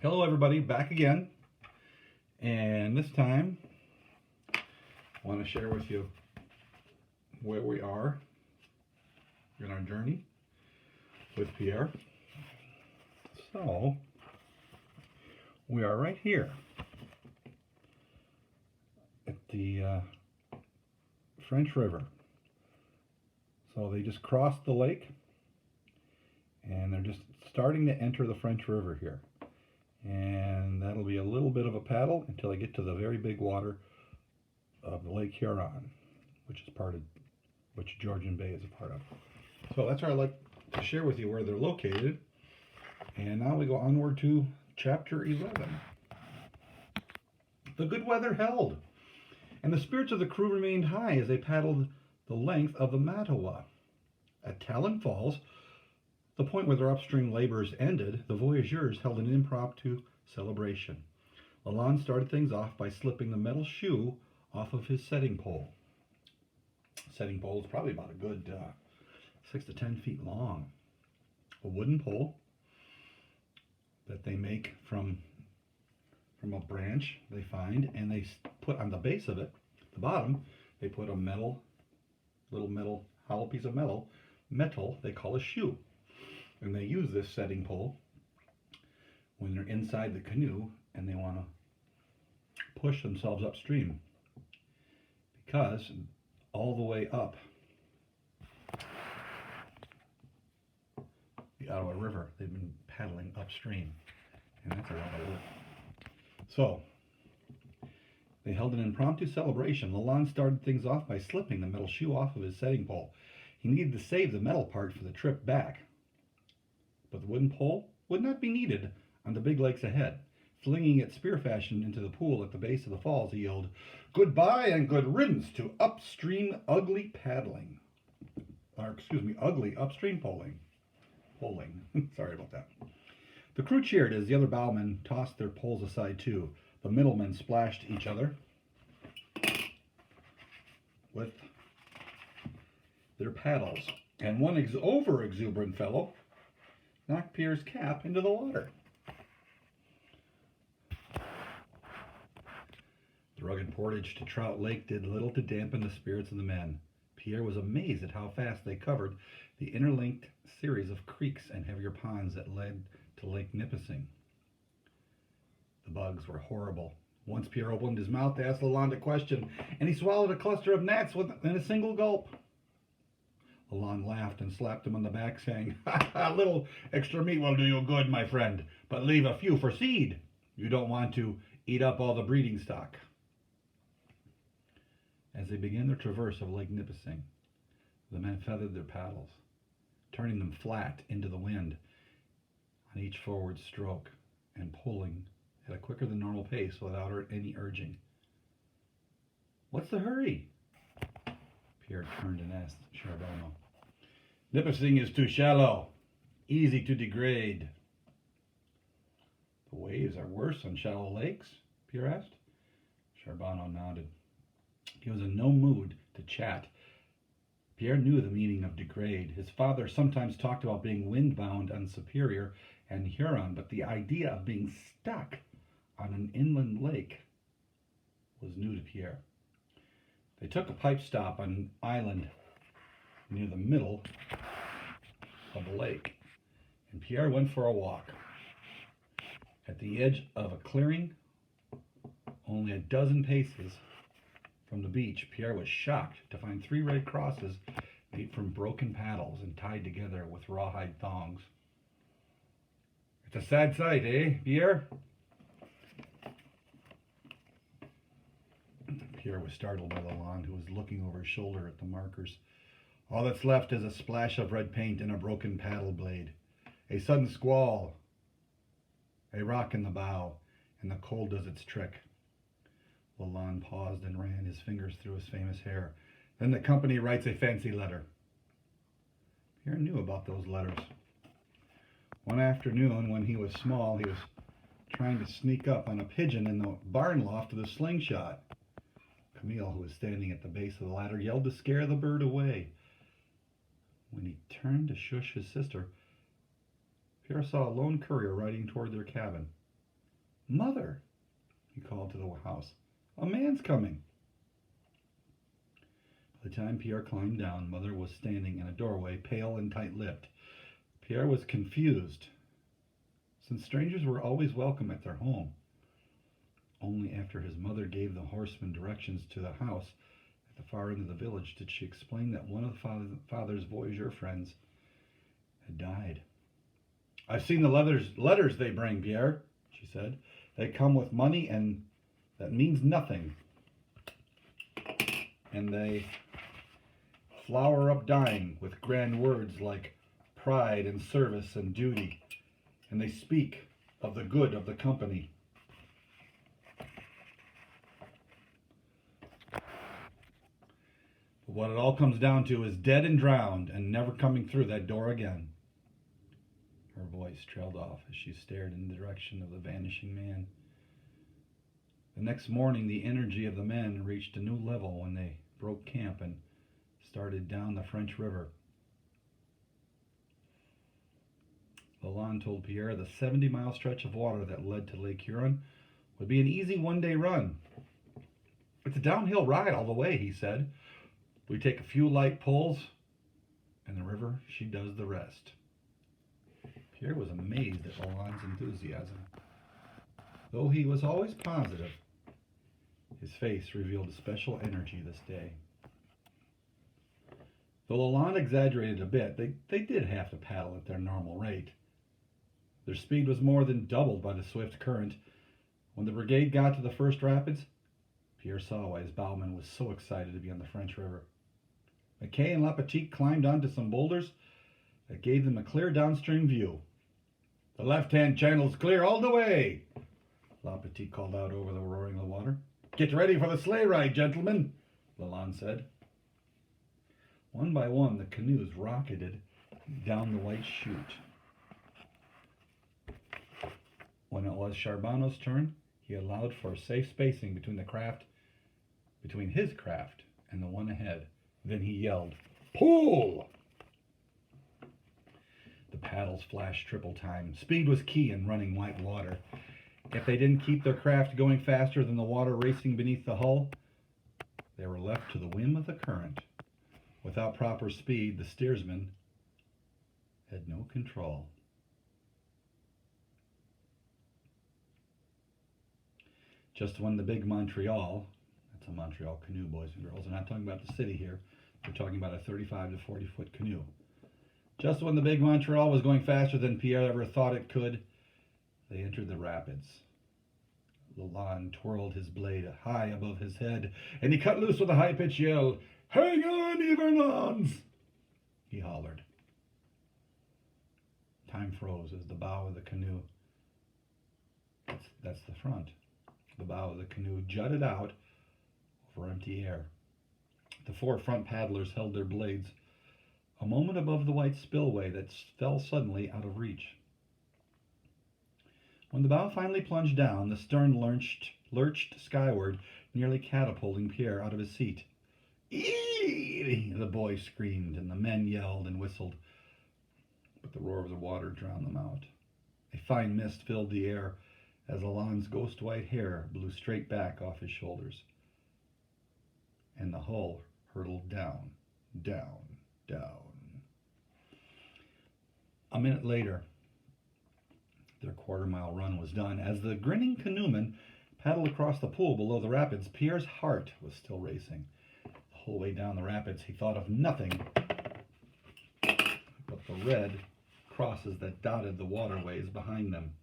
Hello everybody, back again. And this time I want to share with you where we are in our journey with Pierre. So we are right here at the French River. So they just crossed the lake and they're just starting to enter the French River here. And that'll be a little bit of a paddle until I get to the very big water of the Lake Huron, which Georgian Bay is a part of. So that's where I'd like to share with you where they're located. And now we go onward to chapter 11. The good weather held, and the spirits of the crew remained high as they paddled the length of the Mattawa. At Talon Falls, the point where their upstream labors ended, the voyageurs held an impromptu celebration. Lalande started things off by slipping the metal shoe off of his setting pole. Setting pole is probably about a good 6 to 10 feet long. A wooden pole that they make from a branch they find, and they put on the base of it, the bottom, they put a hollow piece of metal they call a shoe. And they use this setting pole when they're inside the canoe and they want to push themselves upstream, because all the way up the Ottawa River they've been paddling upstream, and that's a lot of work. So they held an impromptu celebration. Lalande started things off by slipping the metal shoe off of his setting pole. He needed to save the metal part for the trip back, but the wooden pole would not be needed on the big lakes ahead. Flinging it spear fashion into the pool at the base of the falls, he yelled, "Goodbye and good riddance to upstream ugly paddling." Ugly upstream poling. Sorry about that. The crew cheered as the other bowmen tossed their poles aside too. The middlemen splashed each other with their paddles, and one over-exuberant fellow knocked Pierre's cap into the water. The rugged portage to Trout Lake did little to dampen the spirits of the men. Pierre was amazed at how fast they covered the interlinked series of creeks and heavier ponds that led to Lake Nipissing. The bugs were horrible. Once Pierre opened his mouth to ask Lalande a question, and he swallowed a cluster of gnats in a single gulp. Lalande laughed and slapped him on the back, saying, "A little extra meat will do you good, my friend, but leave a few for seed. You don't want to eat up all the breeding stock." As they began their traverse of Lake Nipissing, the men feathered their paddles, turning them flat into the wind on each forward stroke and pulling at a quicker than normal pace without any urging. "What's the hurry?" Pierre turned and asked Charbonneau. "Nipissing is too shallow, easy to degrade." "The waves are worse on shallow lakes?" Pierre asked. Charbonneau nodded. He was in no mood to chat. Pierre knew the meaning of degrade. His father sometimes talked about being windbound on Superior and Huron, but the idea of being stuck on an inland lake was new to Pierre. They took a pipe stop on an island near the middle of the lake, and Pierre went for a walk. At the edge of a clearing, only a dozen paces from the beach, Pierre was shocked to find 3 red crosses made from broken paddles and tied together with rawhide thongs. "It's a sad sight, eh, Pierre?" Pierre was startled by Lalande, who was looking over his shoulder at the markers. "All that's left is a splash of red paint and a broken paddle blade. A sudden squall, a rock in the bow, and the cold does its trick." Lalande paused and ran his fingers through his famous hair. "Then the company writes a fancy letter." Pierre knew about those letters. One afternoon, when he was small, he was trying to sneak up on a pigeon in the barn loft with a slingshot. Camille, who was standing at the base of the ladder, yelled to scare the bird away. When he turned to shush his sister, Pierre saw a lone courier riding toward their cabin. "Mother," he called to the house, "a man's coming." By the time Pierre climbed down, Mother was standing in a doorway, pale and tight-lipped. Pierre was confused, since strangers were always welcome at their home. Only after his mother gave the horseman directions to the house at the far end of the village did she explain that one of the father's voyageur friends had died. "I've seen the letters they bring, Pierre," she said. "They come with money, and that means nothing. And they flower up dying with grand words like pride and service and duty, and they speak of the good of the company." But what it all comes down to is dead and drowned and never coming through that door again. Her voice trailed off as she stared in the direction of the vanishing man. The next morning, the energy of the men reached a new level when they broke camp and started down the French River. Lalande told Pierre the 70-mile stretch of water that led to Lake Huron would be an easy one-day run. "It's a downhill ride all the way," he said. "We take a few light pulls, and the river, she does the rest." Pierre was amazed at Lalande's enthusiasm. Though he was always positive, his face revealed a special energy this day. Though Lalande exaggerated a bit, they did have to paddle at their normal rate. Their speed was more than doubled by the swift current. When the brigade got to the first rapids, Pierre saw why his bowman was so excited to be on the French River. McKay and Lapetite climbed onto some boulders that gave them a clear downstream view. "The left-hand channel's clear all the way," Lapetite called out over the roaring of the water. "Get ready for the sleigh ride, gentlemen," Lalande said. One by one, the canoes rocketed down the white chute. When it was Charbonneau's turn, he allowed for safe spacing between his craft and the one ahead. Then he yelled, "Pull!" The paddles flashed triple time. Speed was key in running white water. If they didn't keep their craft going faster than the water racing beneath the hull, they were left to the whim of the current. Without proper speed, the steersman had no control. Just when the big Montreal, that's a Montreal canoe, boys and girls, we're not talking about the city here, we're talking about a 35 to 40-foot canoe. Just when the big Montreal was going faster than Pierre ever thought it could, they entered the rapids. Lalande twirled his blade high above his head, and he cut loose with a high-pitched yell. "Hang on, Hivernons!" he hollered. Time froze as the bow of the canoe, that's the front, the bow of the canoe jutted out over empty air. The four front paddlers held their blades a moment above the white spillway that fell suddenly out of reach. When the bow finally plunged down, the stern lurched skyward, nearly catapulting Pierre out of his seat. "Eee!" the boy screamed, and the men yelled and whistled, but the roar of the water drowned them out. A fine mist filled the air as Lalande's ghost-white hair blew straight back off his shoulders, and the hull hurtled down, down, down. A minute later, their quarter-mile run was done. As the grinning canoeman paddled across the pool below the rapids, Pierre's heart was still racing. The whole way down the rapids, he thought of nothing but the red crosses that dotted the waterways behind them.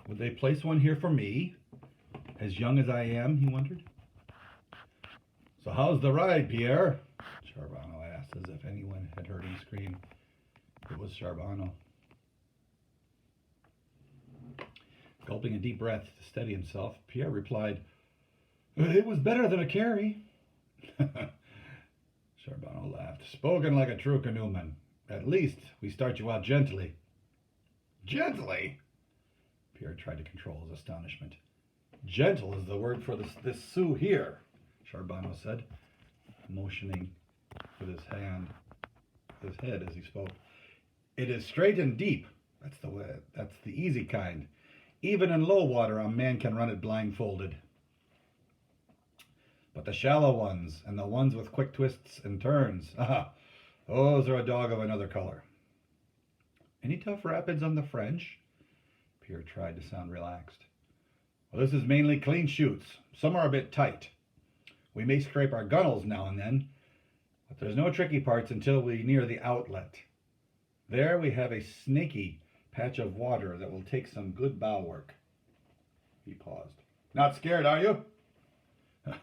Would they place one here for me, as young as I am, he wondered. "So how's the ride, Pierre?" Charbonneau asked, as if anyone had heard him scream. It was Charbonneau. Gulping a deep breath to steady himself, Pierre replied, "It was better than a carry." Charbonneau laughed. "Spoken like a true canoeman. At least we start you out gently." "Gently?" Pierre tried to control his astonishment. "Gentle is the word for this Sioux here," Charbonneau said, motioning with his hand his head as he spoke. It is straight and deep. That's the way. That's the easy kind. Even in low water, a man can run it blindfolded. But the shallow ones, and the ones with quick twists and turns, those are a dog of another color. Any tough rapids on the French? Pierre tried to sound relaxed. Well, this is mainly clean chutes. Some are a bit tight. We may scrape our gunnels now and then, but there's no tricky parts until we near the outlet. There we have a snaky patch of water that will take some good bow work. He paused. Not scared, are you?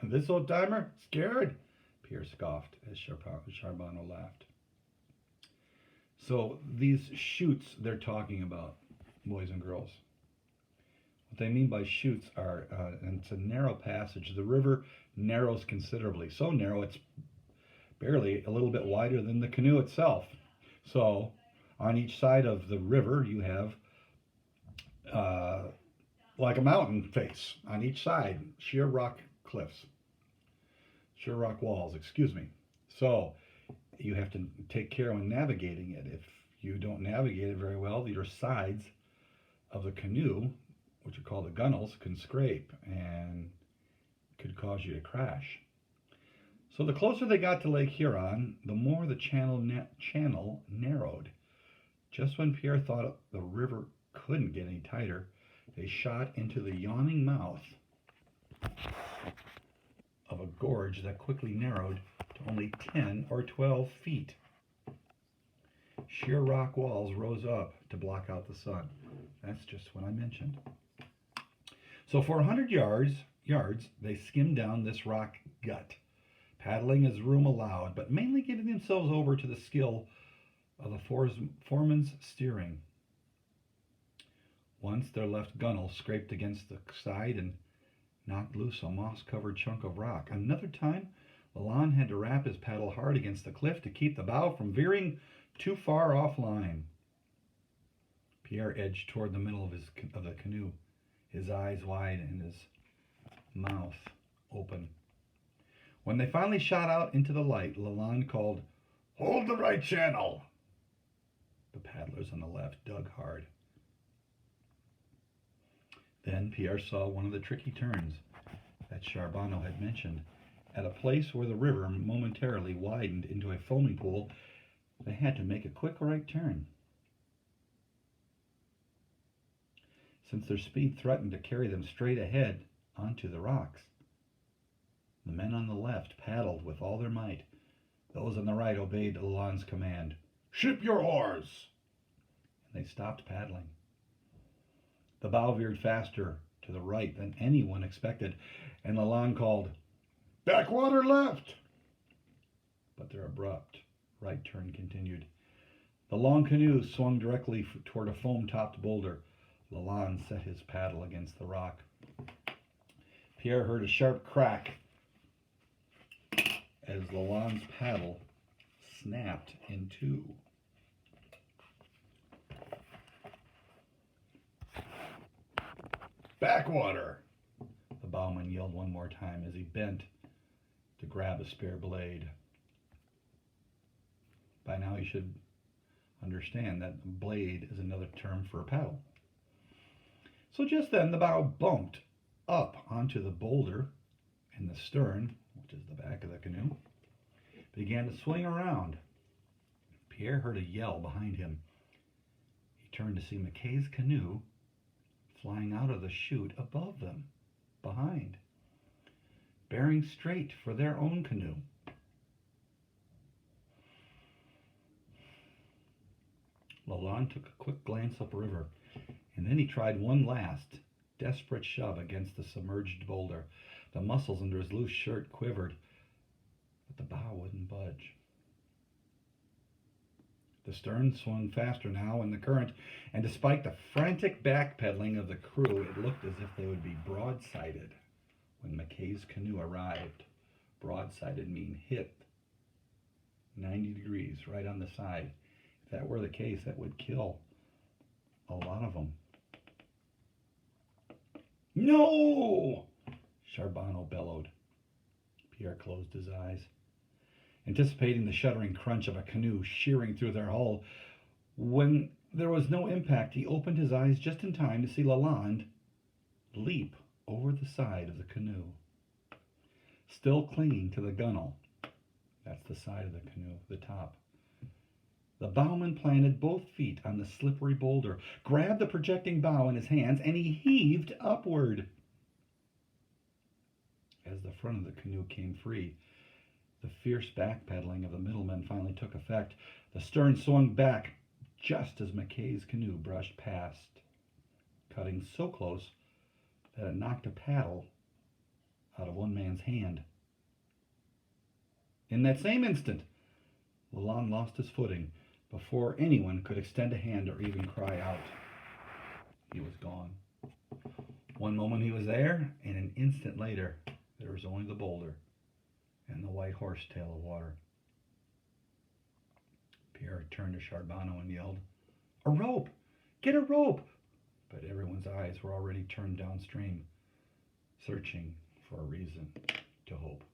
This old timer? Scared? Pierre scoffed as Charbonneau laughed. So these chutes they're talking about, boys and girls. What they mean by chutes are, and it's a narrow passage. The river narrows considerably. So narrow it's barely a little bit wider than the canoe itself. So on each side of the river you have like a mountain face on each side, sheer rock cliffs, sheer rock walls, excuse me. So you have to take care when navigating it. If you don't navigate it very well, your sides of the canoe, which are called the gunnels, can scrape and could cause you to crash. So the closer they got to Lake Huron, the more the channel narrowed. Just when Pierre thought the river couldn't get any tighter, they shot into the yawning mouth of a gorge that quickly narrowed to only 10 or 12 feet. Sheer rock walls rose up to block out the sun. That's just what I mentioned. So for 100 yards, they skimmed down this rock gut, paddling as room allowed, but mainly giving themselves over to the skill of the foreman's steering. Once their left gunwale scraped against the side and knocked loose a moss-covered chunk of rock. Another time, Lalande had to rap his paddle hard against the cliff to keep the bow from veering too far offline. Pierre edged toward the middle of the canoe, his eyes wide and his mouth open. When they finally shot out into the light, Lalande called, "Hold the right channel!" The paddlers on the left dug hard. Then Pierre saw one of the tricky turns that Charbonneau had mentioned. At a place where the river momentarily widened into a foaming pool, they had to make a quick right turn. Since their speed threatened to carry them straight ahead onto the rocks, the men on the left paddled with all their might. Those on the right obeyed Lalande's command, "Ship your oars!" And they stopped paddling. The bow veered faster to the right than anyone expected, and Lalande called, "Backwater left!" But their abrupt right turn continued. The long canoe swung directly toward a foam-topped boulder. Lalande set his paddle against the rock. Pierre heard a sharp crack as Lalande's paddle snapped in two. "Backwater!" the bowman yelled one more time as he bent to grab a spare blade. By now you should understand that blade is another term for a paddle. So just then the bow bumped up onto the boulder, and the stern, which is the back of the canoe, began to swing around. Pierre heard a yell behind him. He turned to see McKay's canoe flying out of the chute above them, behind, bearing straight for their own canoe. Lalande took a quick glance upriver, and then he tried one last, desperate shove against the submerged boulder. The muscles under his loose shirt quivered, but the bow wouldn't budge. The stern swung faster now in the current, and despite the frantic backpedaling of the crew, it looked as if they would be broadsided when McKay's canoe arrived. Broadsided mean hit 90 degrees right on the side. If that were the case, that would kill a lot of them. "No!" Charbonneau bellowed. Pierre closed his eyes. anticipating the shuddering crunch of a canoe shearing through their hull. When there was no impact, he opened his eyes just in time to see Lalande leap over the side of the canoe, still clinging to the gunwale. That's the side of the canoe, the top. The bowman planted both feet on the slippery boulder, grabbed the projecting bow in his hands, and he heaved upward. As the front of the canoe came free, the fierce backpedaling of the middlemen finally took effect. The stern swung back just as McKay's canoe brushed past, cutting so close that it knocked a paddle out of one man's hand. In that same instant, Lalande lost his footing before anyone could extend a hand or even cry out. He was gone. One moment he was there, and an instant later, there was only the boulder and the white horsetail of water. Pierre turned to Charbonneau and yelled, "A rope! Get a rope!" But everyone's eyes were already turned downstream, searching for a reason to hope.